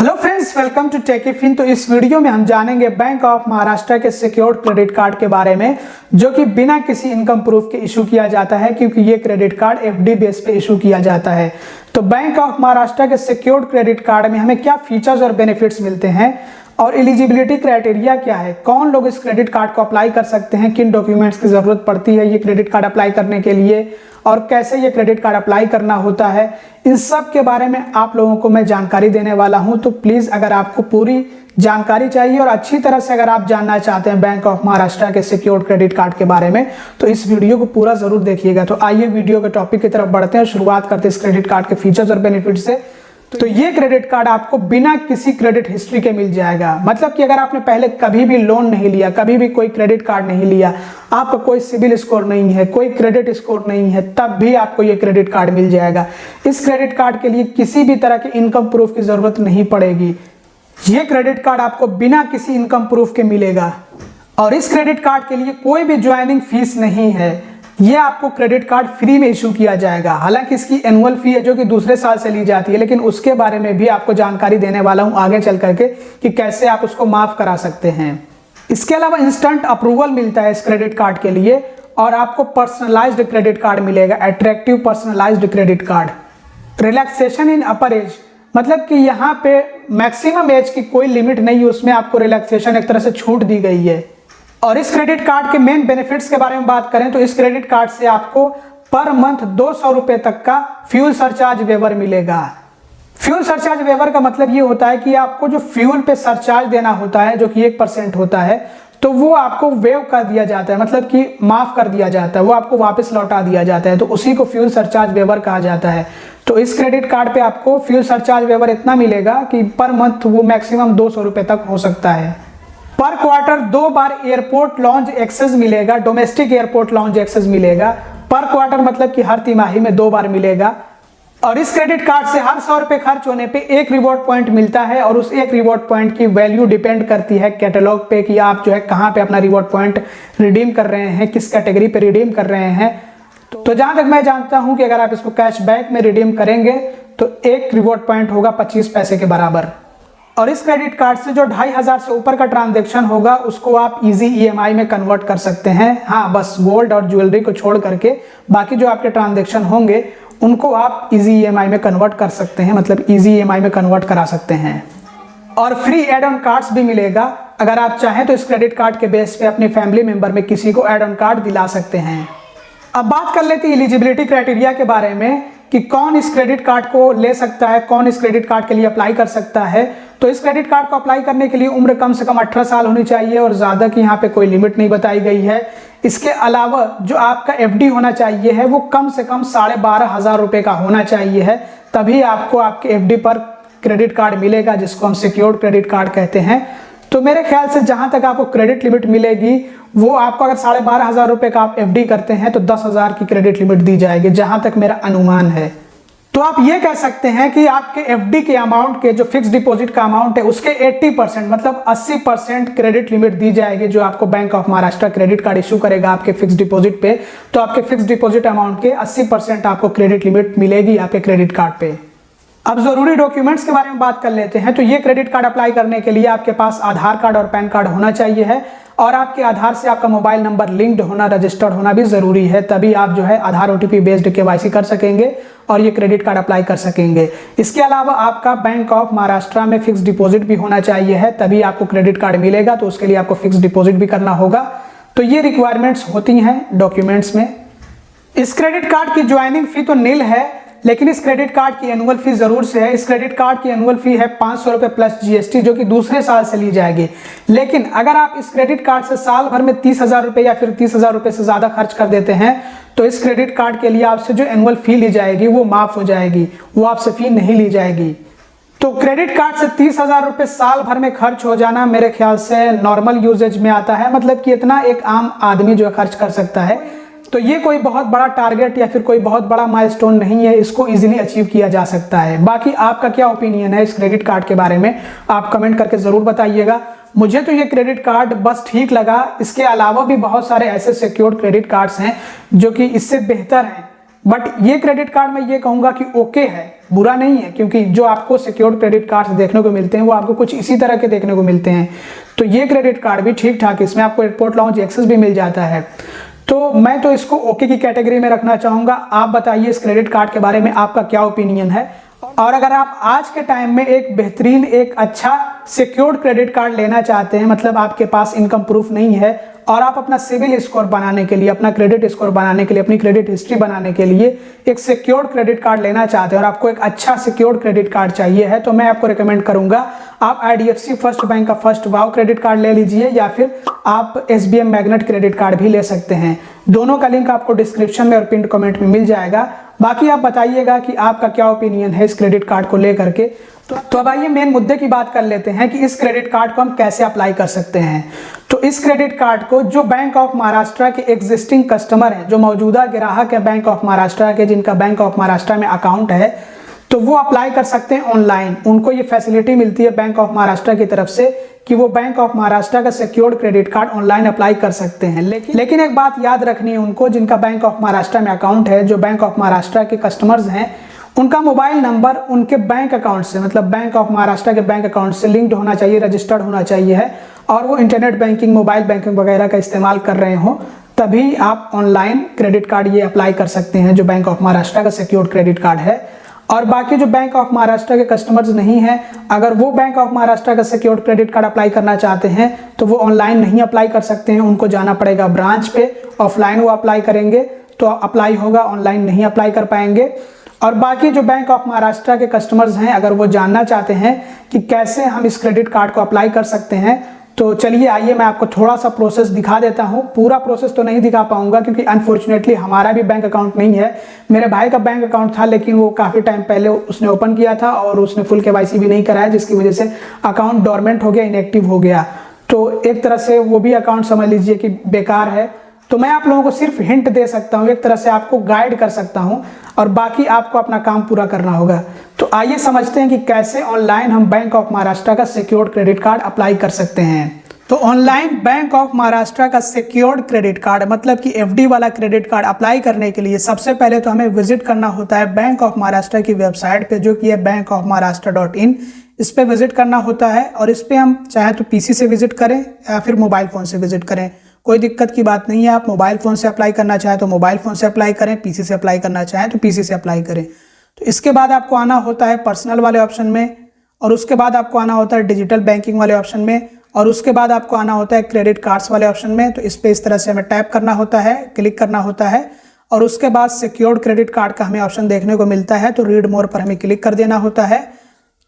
Hello friends, welcome to Techifin. तो इस video में हम जानेंगे बैंक ऑफ महाराष्ट्र के सिक्योर्ड क्रेडिट कार्ड के बारे में, जो कि बिना किसी इनकम प्रूफ के इशू किया जाता है, क्योंकि ये क्रेडिट कार्ड एफडी बेस पे इशू किया जाता है। तो बैंक ऑफ महाराष्ट्र के सिक्योर्ड क्रेडिट कार्ड में हमें क्या फीचर्स और बेनिफिट्स मिलते हैं और एलिजिबिलिटी क्राइटेरिया क्या है, कौन लोग इस क्रेडिट कार्ड को अप्लाई कर सकते हैं, किन डॉक्यूमेंट्स की जरूरत पड़ती है ये क्रेडिट कार्ड अप्लाई करने के लिए, और कैसे ये क्रेडिट कार्ड अप्लाई करना होता है, इन सब के बारे में आप लोगों को मैं जानकारी देने वाला हूं। तो प्लीज़ अगर आपको पूरी जानकारी चाहिए और अच्छी तरह से अगर आप जानना चाहते हैं बैंक ऑफ महाराष्ट्र के सिक्योर्ड क्रेडिट कार्ड के बारे में, तो इस वीडियो को पूरा जरूर देखिएगा। तो आइए वीडियो के टॉपिक की तरफ बढ़ते हैं, शुरुआत करते हैं इस क्रेडिट कार्ड के फीचर्स और बेनिफिट से। तो ये क्रेडिट कार्ड आपको बिना किसी क्रेडिट हिस्ट्री के मिल जाएगा। मतलब कि अगर आपने पहले कभी भी लोन नहीं लिया, कभी भी कोई क्रेडिट कार्ड नहीं लिया, आपका कोई सिबिल स्कोर नहीं है, कोई क्रेडिट स्कोर नहीं है, तब भी आपको ये क्रेडिट कार्ड मिल जाएगा। इस क्रेडिट कार्ड के लिए किसी भी तरह के इनकम प्रूफ की जरूरत नहीं पड़ेगी। ये क्रेडिट कार्ड आपको बिना किसी इनकम प्रूफ के मिलेगा और इस क्रेडिट कार्ड के लिए कोई भी ज्वाइनिंग फीस नहीं है। ये आपको क्रेडिट कार्ड फ्री में इशू किया जाएगा। हालांकि इसकी एनुअल फी है जो कि दूसरे साल से ली जाती है, लेकिन उसके बारे में भी आपको जानकारी देने वाला हूं आगे चल करके कि कैसे आप उसको माफ करा सकते हैं। इसके अलावा इंस्टेंट अप्रूवल मिलता है इस क्रेडिट कार्ड के लिए और आपको पर्सनलाइज्ड क्रेडिट कार्ड मिलेगा, attractive personalised credit card. Relaxation इन अपर एज, मतलब कि यहाँ पे मैक्सिमम एज की कोई लिमिट नहीं है, उसमें आपको रिलैक्सेशन एक तरह से छूट दी गई है। और इस क्रेडिट कार्ड के मेन बेनिफिट्स के बारे में बात करें तो इस क्रेडिट कार्ड से आपको पर मंथ 200 रुपए तक का फ्यूल सरचार्ज वेवर मिलेगा। फ्यूल सरचार्ज वेवर का मतलब ये होता है कि आपको जो फ्यूल पे सरचार्ज देना होता है, जो कि 1% होता है, तो वो आपको वेव कर दिया जाता है, मतलब कि माफ कर दिया जाता है, वो आपको वापस लौटा दिया जाता है। तो उसी को फ्यूल सरचार्ज वेवर कहा जाता है। तो इस क्रेडिट कार्ड पे आपको फ्यूल सरचार्ज वेवर इतना मिलेगा कि पर मंथ वो मैक्सिमम 200 रुपए तक हो सकता है। पर क्वार्टर 2 बार एयरपोर्ट लॉन्ज एक्सेस मिलेगा, डोमेस्टिक एयरपोर्ट लॉन्ज एक्सेस मिलेगा। पर क्वार्टर मतलब कि हर तिमाही में 2 बार मिलेगा। और इस क्रेडिट कार्ड से हर 100 रुपए खर्च होने पे 1 रिवॉर्ड पॉइंट मिलता है और उस 1 रिवॉर्ड पॉइंट की वैल्यू डिपेंड करती है कैटलॉग पे कि आप जो है कहाँ पे अपना रिवॉर्ड पॉइंट रिडीम कर रहे हैं, किस कैटेगरी पे रिडीम कर रहे हैं। तो जहां तक मैं जानता हूं कि अगर आप इसको कैशबैक में रिडीम करेंगे तो 1 रिवॉर्ड पॉइंट होगा 25 पैसे के बराबर। और इस क्रेडिट कार्ड से जो 2500 से ऊपर का ट्रांजैक्शन होगा उसको आप इजी ईएमआई में कन्वर्ट कर सकते हैं। हाँ, बस गोल्ड और ज्वेलरी को छोड़ करके बाकी जो आपके ट्रांजैक्शन होंगे उनको आप इजी ईएमआई में कन्वर्ट कर सकते हैं, मतलब इजी ईएमआई में कन्वर्ट करा सकते हैं। और फ्री एड ऑन कार्ड्स भी मिलेगा। अगर आप चाहें तो इस क्रेडिट कार्ड के बेस पे अपने फैमिली मेंबर में किसी को एड ऑन कार्ड दिला सकते हैं। अब बात कर लेते हैं एलिजिबिलिटी क्राइटेरिया के बारे में कि कौन इस क्रेडिट कार्ड को ले सकता है, कौन इस क्रेडिट कार्ड के लिए अप्लाई कर सकता है। तो इस क्रेडिट कार्ड को अप्लाई करने के लिए उम्र कम से कम 18 साल होनी चाहिए और ज़्यादा की यहाँ पे कोई लिमिट नहीं बताई गई है। इसके अलावा जो आपका एफडी होना चाहिए है वो कम से कम 12,500 रुपये का होना चाहिए है, तभी आपको आपके एफडी पर क्रेडिट कार्ड मिलेगा, जिसको हम सिक्योर्ड क्रेडिट कार्ड कहते हैं। तो मेरे ख्याल से जहाँ तक आपको क्रेडिट लिमिट मिलेगी वो आपको अगर 12,500 रुपये का आप एफडी करते हैं तो 10,000 की क्रेडिट लिमिट दी जाएगी, जहाँ तक मेरा अनुमान है। तो आप ये कह सकते हैं कि आपके एफडी के अमाउंट के जो फिक्स डिपॉजिट का अमाउंट है उसके 80% मतलब 80% क्रेडिट लिमिट दी जाएगी, जो आपको bank of Maharashtra credit card issue करेगा आपके फिक्स डिपॉजिट पे। तो आपके फिक्स डिपॉजिट अमाउंट के 80% आपको क्रेडिट लिमिट मिलेगी आपके क्रेडिट कार्ड पे। अब जरूरी डॉक्यूमेंट्स के बारे में बात कर लेते हैं। तो ये क्रेडिट कार्ड अप्लाई करने के लिए आपके पास आधार कार्ड और पैन कार्ड होना चाहिए है और आपके आधार से आपका मोबाइल नंबर लिंक्ड होना, रजिस्टर्ड होना भी जरूरी है, तभी आप जो है आधार ओटीपी बेस्ड केवाईसी कर सकेंगे और ये क्रेडिट कार्ड अप्लाई कर सकेंगे। इसके अलावा आपका बैंक ऑफ महाराष्ट्र में फिक्स डिपॉजिट भी होना चाहिए है, तभी आपको क्रेडिट कार्ड मिलेगा। तो उसके लिए आपको फिक्स डिपॉजिट भी करना होगा। तो ये रिक्वायरमेंट्स होती हैं डॉक्यूमेंट्स में। इस क्रेडिट कार्ड की ज्वाइनिंग फी तो नील है, लेकिन इस क्रेडिट कार्ड की एनुअल फी जरूर से है। इस क्रेडिट कार्ड की एनुअल फी है 500 रुपये प्लस जीएसटी, जो कि दूसरे साल से ली जाएगी। लेकिन अगर आप इस क्रेडिट कार्ड से साल भर में 30,000 रुपये या फिर 30,000 रुपये से ज़्यादा खर्च कर देते हैं तो इस क्रेडिट कार्ड के लिए आपसे जो एनुअल फी ली जाएगी वो माफ़ हो जाएगी, वो आपसे फी नहीं ली जाएगी। तो क्रेडिट कार्ड से 30,000 रुपये साल भर में खर्च हो जाना मेरे ख्याल से नॉर्मल यूजेज में आता है, मतलब कि इतना एक आम आदमी जो है खर्च कर सकता है। तो ये कोई बहुत बड़ा टारगेट या फिर कोई बहुत बड़ा माइलस्टोन नहीं है, इसको इजीली अचीव किया जा सकता है। बाकी आपका क्या ओपिनियन है इस क्रेडिट कार्ड के बारे में, आप कमेंट करके ज़रूर बताइएगा। मुझे तो ये क्रेडिट कार्ड बस ठीक लगा। इसके अलावा भी बहुत सारे ऐसे सिक्योर्ड क्रेडिट कार्ड्स हैं जो कि इससे बेहतर हैं, बट ये क्रेडिट कार्ड मैं ये कहूँगा कि ओके है, बुरा नहीं है, क्योंकि जो आपको सिक्योर्ड क्रेडिट कार्ड देखने को मिलते हैं वो आपको कुछ इसी तरह के देखने को मिलते हैं। तो ये क्रेडिट कार्ड भी ठीक ठाक, इसमें आपको एयरपोर्ट लाउंज एक्सेस भी मिल जाता है। तो मैं तो इसको ओके की कैटेगरी में रखना चाहूँगा। आप बताइए इस क्रेडिट कार्ड के बारे में आपका क्या ओपिनियन है। और अगर आप आज के टाइम में एक बेहतरीन, एक अच्छा सिक्योर्ड क्रेडिट कार्ड लेना चाहते हैं, मतलब आपके पास इनकम प्रूफ नहीं है और आप अपना सिविल स्कोर बनाने के लिए, अपना क्रेडिट स्कोर बनाने के लिए, अपनी क्रेडिट हिस्ट्री बनाने के लिए एक सिक्योर्ड क्रेडिट कार्ड लेना चाहते हैं और आपको एक अच्छा सिक्योर्ड क्रेडिट कार्ड चाहिए है, तो मैं आपको रिकमेंड करूंगा आप IDFC फर्स्ट बैंक का फर्स्ट वाव क्रेडिट कार्ड ले लीजिए, या फिर आप SBM मैग्नेट क्रेडिट कार्ड भी ले सकते हैं। दोनों का लिंक आपको डिस्क्रिप्शन में और पिन कमेंट में मिल जाएगा। बाकी आप बताइएगा कि आपका क्या ओपिनियन है इस क्रेडिट कार्ड को लेकर के। तो अब आइए मेन मुद्दे की बात कर लेते हैं कि इस क्रेडिट कार्ड को हम कैसे अप्लाई कर सकते हैं। तो इस क्रेडिट कार्ड को जो बैंक ऑफ महाराष्ट्र के एग्जिस्टिंग कस्टमर हैं, जो मौजूदा ग्राहक है बैंक ऑफ महाराष्ट्र के, जिनका बैंक ऑफ महाराष्ट्र में अकाउंट है, तो वो अप्लाई कर सकते हैं ऑनलाइन। उनको ये फैसिलिटी मिलती है बैंक ऑफ महाराष्ट्र की तरफ से कि वो बैंक ऑफ महाराष्ट्र का secured credit card online apply कर सकते हैं। लेकिन एक बात याद रखनी है उनको, जिनका बैंक ऑफ महाराष्ट्र में अकाउंट है, जो बैंक ऑफ महाराष्ट्र के कस्टमर्स हैं, उनका मोबाइल नंबर उनके बैंक अकाउंट से, मतलब बैंक ऑफ महाराष्ट्र के बैंक अकाउंट से लिंक्ड होना चाहिए, रजिस्टर्ड होना चाहिए है, और वो इंटरनेट बैंकिंग, मोबाइल बैंकिंग वगैरह का इस्तेमाल कर रहे हो, तभी आप ऑनलाइन क्रेडिट कार्ड ये अप्लाई कर सकते हैं जो बैंक ऑफ महाराष्ट्र का सिक्योर्ड क्रेडिट कार्ड है। और बाकी जो बैंक ऑफ महाराष्ट्र के कस्टमर्स नहीं हैं, अगर वो बैंक ऑफ महाराष्ट्र का सिक्योर्ड क्रेडिट कार्ड अप्लाई करना चाहते हैं तो वो ऑनलाइन नहीं अप्लाई कर सकते हैं, उनको जाना पड़ेगा ब्रांच पे, ऑफलाइन वो अप्लाई करेंगे तो अप्लाई होगा, ऑनलाइन नहीं अप्लाई कर पाएंगे। और बाकी जो बैंक ऑफ महाराष्ट्र के कस्टमर्स हैं, अगर वो जानना चाहते हैं कि कैसे हम इस क्रेडिट कार्ड को अप्लाई कर सकते हैं, तो चलिए आइए मैं आपको थोड़ा सा प्रोसेस दिखा देता हूं। पूरा प्रोसेस तो नहीं दिखा पाऊंगा क्योंकि अनफॉर्चुनेटली हमारा भी बैंक अकाउंट नहीं है। मेरे भाई का बैंक अकाउंट था, लेकिन वो काफ़ी टाइम पहले उसने ओपन किया था और उसने फुल KYC भी नहीं कराया, जिसकी वजह से अकाउंट डोरमेंट हो गया, इनएक्टिव हो गया। तो एक तरह से वो भी अकाउंट समझ लीजिए कि बेकार है। तो मैं आप लोगों को सिर्फ हिंट दे सकता हूँ, एक तरह से आपको गाइड कर सकता हूँ, और बाकी आपको अपना काम पूरा करना होगा। तो आइए समझते हैं कि कैसे ऑनलाइन हम बैंक ऑफ महाराष्ट्र का सिक्योर्ड क्रेडिट कार्ड अप्लाई कर सकते हैं। तो ऑनलाइन बैंक ऑफ महाराष्ट्र का सिक्योर्ड क्रेडिट कार्ड, मतलब कि FD वाला क्रेडिट कार्ड अप्लाई करने के लिए सबसे पहले तो हमें विजिट करना होता है बैंक ऑफ महाराष्ट्र की वेबसाइट पे, जो कि है bankofmaharashtra.in। इस पे विजिट करना होता है और इस पे हम चाहे तो PC से विजिट करें या फिर मोबाइल फ़ोन से विजिट करें, कोई दिक्कत की बात नहीं है। आप मोबाइल फ़ोन से अप्लाई करना चाहें तो मोबाइल फ़ोन से अप्लाई करें, PC से अप्लाई करना चाहें तो PC से अप्लाई करें। तो इसके बाद आपको आना होता है पर्सनल वाले ऑप्शन में, और उसके बाद आपको आना होता है डिजिटल बैंकिंग वाले ऑप्शन में, और उसके बाद आपको आना होता है क्रेडिट कार्ड्स वाले ऑप्शन में। तो इस पे इस तरह से हमें टैप करना होता है, क्लिक करना होता है, और उसके बाद सिक्योर्ड क्रेडिट कार्ड का हमें ऑप्शन देखने को मिलता है। तो रीड मोर पर हमें क्लिक कर देना होता है।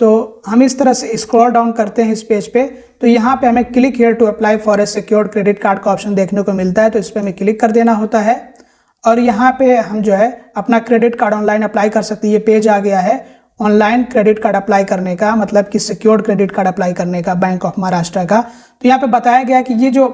तो हम इस तरह से स्क्रॉल डाउन करते हैं इस पेज पे, तो यहाँ पे हमें click here to apply for a secured credit card का ऑप्शन देखने को मिलता है। तो इस पर हमें क्लिक कर देना होता है और यहाँ पे हम जो है अपना क्रेडिट कार्ड ऑनलाइन अप्लाई कर सकते हैं। ये पेज आ गया है ऑनलाइन क्रेडिट कार्ड अप्लाई करने का, मतलब कि सिक्योर्ड क्रेडिट कार्ड अप्लाई करने का बैंक ऑफ महाराष्ट्र का। तो यहाँ पे बताया गया कि ये जो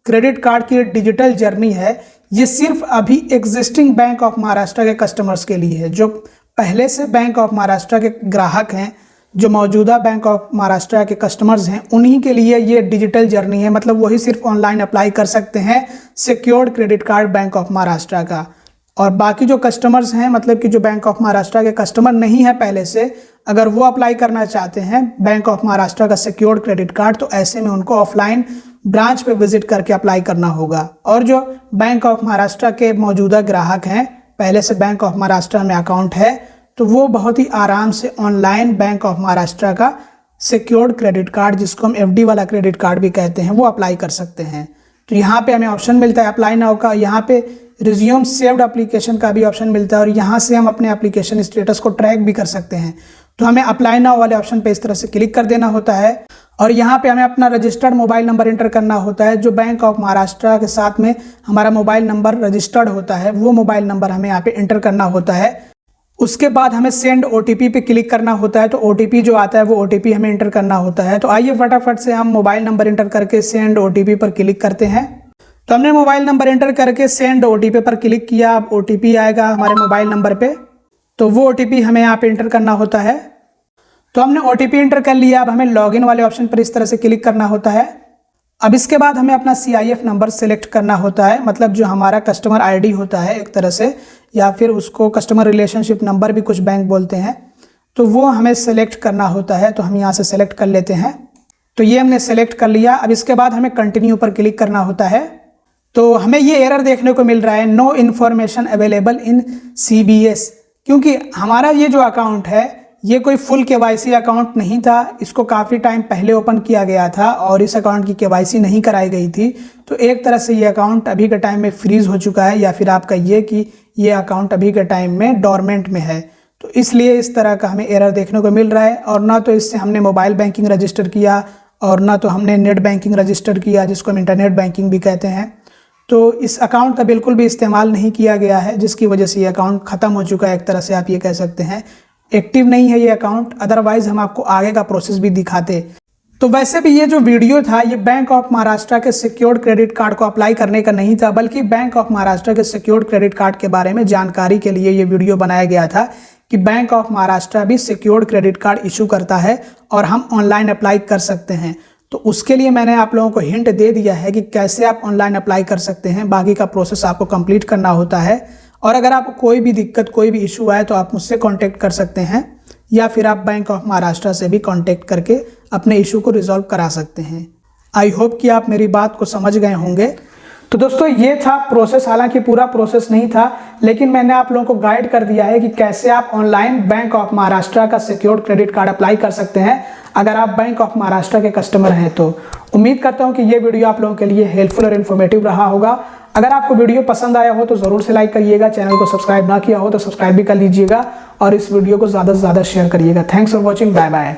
क्रेडिट कार्ड की डिजिटल जर्नी है, ये सिर्फ अभी एग्जिस्टिंग बैंक ऑफ महाराष्ट्र के कस्टमर्स के लिए है। जो पहले से बैंक ऑफ महाराष्ट्र के ग्राहक हैं, जो मौजूदा बैंक ऑफ महाराष्ट्र के कस्टमर्स हैं, उन्हीं के लिए ये डिजिटल जर्नी है। मतलब वही सिर्फ ऑनलाइन अप्लाई कर सकते हैं secured credit card bank of Maharashtra का। और बाकी जो कस्टमर्स हैं, मतलब कि जो बैंक ऑफ महाराष्ट्र के कस्टमर नहीं है पहले से, अगर वो अप्लाई करना चाहते हैं बैंक ऑफ महाराष्ट्र का सिक्योर्ड क्रेडिट कार्ड, तो ऐसे में उनको ऑफलाइन ब्रांच पे विजिट करके अप्लाई करना होगा। और जो बैंक ऑफ महाराष्ट्र के मौजूदा ग्राहक हैं, पहले से बैंक ऑफ महाराष्ट्र में अकाउंट है, तो वो बहुत ही आराम से ऑनलाइन बैंक ऑफ महाराष्ट्र का सिक्योर्ड क्रेडिट कार्ड, जिसको हम FD वाला क्रेडिट कार्ड भी कहते हैं, वो अप्लाई कर सकते हैं। तो यहाँ पे हमें ऑप्शन मिलता है अप्लाई नाउ का, यहाँ पे रिज्यूम सेव्ड एप्लीकेशन का भी ऑप्शन मिलता है, और यहाँ से हम अपने एप्लीकेशन स्टेटस को ट्रैक भी कर सकते हैं। तो हमें अप्लाई नाउ वाले ऑप्शन पे इस तरह से क्लिक कर देना होता है, और यहाँ पे हमें अपना रजिस्टर्ड मोबाइल नंबर एंटर करना होता है। जो बैंक ऑफ महाराष्ट्र के साथ में हमारा मोबाइल नंबर रजिस्टर्ड होता है, वो मोबाइल नंबर हमें यहाँ पे एंटर करना होता है। उसके बाद हमें सेंड OTP पे क्लिक करना होता है। तो OTP जो आता है वो OTP हमें एंटर करना होता है। तो आइए फटाफट से हम मोबाइल नंबर एंटर करके सेंड OTP पर क्लिक करते हैं। तो हमने मोबाइल नंबर एंटर करके सेंड OTP पर क्लिक किया। अब OTP आएगा हमारे मोबाइल नंबर पे, तो वो OTP हमें यहाँ पे एंटर करना होता है। तो हमने OTP एंटर कर लिया। अब हमें लॉगिन वाले ऑप्शन पर इस तरह से क्लिक करना होता है। अब इसके बाद हमें अपना CIF नंबर सेलेक्ट करना होता है, मतलब जो हमारा कस्टमर ID होता है एक तरह से, या फिर उसको कस्टमर रिलेशनशिप नंबर भी कुछ बैंक बोलते हैं, तो वो हमें सेलेक्ट करना होता है। तो हम यहाँ से सेलेक्ट कर लेते हैं। तो ये हमने सेलेक्ट कर लिया। अब इसके बाद हमें कंटिन्यू पर क्लिक करना होता है। तो हमें ये एरर देखने को मिल रहा है, no information available in CBS, क्योंकि हमारा ये जो अकाउंट है ये कोई फुल KYC अकाउंट नहीं था। इसको काफ़ी टाइम पहले ओपन किया गया था और इस अकाउंट की KYC नहीं कराई गई थी। तो एक तरह से ये अकाउंट अभी के टाइम में फ्रीज हो चुका है, या फिर आपका ये कि ये अकाउंट अभी के टाइम में डोरमेंट में है। तो इसलिए इस तरह का हमें एरर देखने को मिल रहा है। और ना तो इससे हमने मोबाइल बैंकिंग रजिस्टर किया और ना तो हमने नेट बैंकिंग रजिस्टर किया, जिसको हम इंटरनेट बैंकिंग भी कहते हैं। तो इस अकाउंट का बिल्कुल भी इस्तेमाल नहीं किया गया है, जिसकी वजह से ये अकाउंट ख़त्म हो चुका है। एक तरह से आप ये कह सकते हैं एक्टिव नहीं है ये अकाउंट, अदरवाइज हम आपको आगे का प्रोसेस भी दिखाते। तो वैसे भी ये जो वीडियो था ये बैंक ऑफ महाराष्ट्र के सिक्योर्ड क्रेडिट कार्ड को अप्लाई करने का नहीं था, बल्कि बैंक ऑफ महाराष्ट्र के सिक्योर्ड क्रेडिट कार्ड के बारे में जानकारी के लिए ये वीडियो बनाया गया था कि बैंक ऑफ महाराष्ट्र भी सिक्योर्ड क्रेडिट कार्ड इशू करता है और हम ऑनलाइन अप्लाई कर सकते हैं। तो उसके लिए मैंने आप लोगों को हिंट दे दिया है कि कैसे आप ऑनलाइन अप्लाई कर सकते हैं। बाकी का प्रोसेस आपको कंप्लीट करना होता है। और अगर आपको कोई भी दिक्कत, कोई भी इशू आए तो आप मुझसे कांटेक्ट कर सकते हैं, या फिर आप बैंक ऑफ महाराष्ट्र से भी कांटेक्ट करके अपने इशू को रिजॉल्व करा सकते हैं। आई होप कि आप मेरी बात को समझ गए होंगे। तो दोस्तों ये था प्रोसेस, हालांकि पूरा प्रोसेस नहीं था, लेकिन मैंने आप लोगों को गाइड कर दिया है कि कैसे आप ऑनलाइन बैंक ऑफ महाराष्ट्र का सिक्योर्ड क्रेडिट कार्ड अप्लाई कर सकते हैं अगर आप बैंक ऑफ महाराष्ट्र के कस्टमर हैं। तो उम्मीद करता हूं कि ये वीडियो आप लोगों के लिए हेल्पफुल और इन्फॉर्मेटिव रहा होगा। अगर आपको वीडियो पसंद आया हो तो ज़रूर से लाइक करिएगा, चैनल को सब्सक्राइब ना किया हो तो सब्सक्राइब भी कर लीजिएगा और इस वीडियो को ज़्यादा से ज़्यादा शेयर करिएगा। Thanks for watching, bye bye.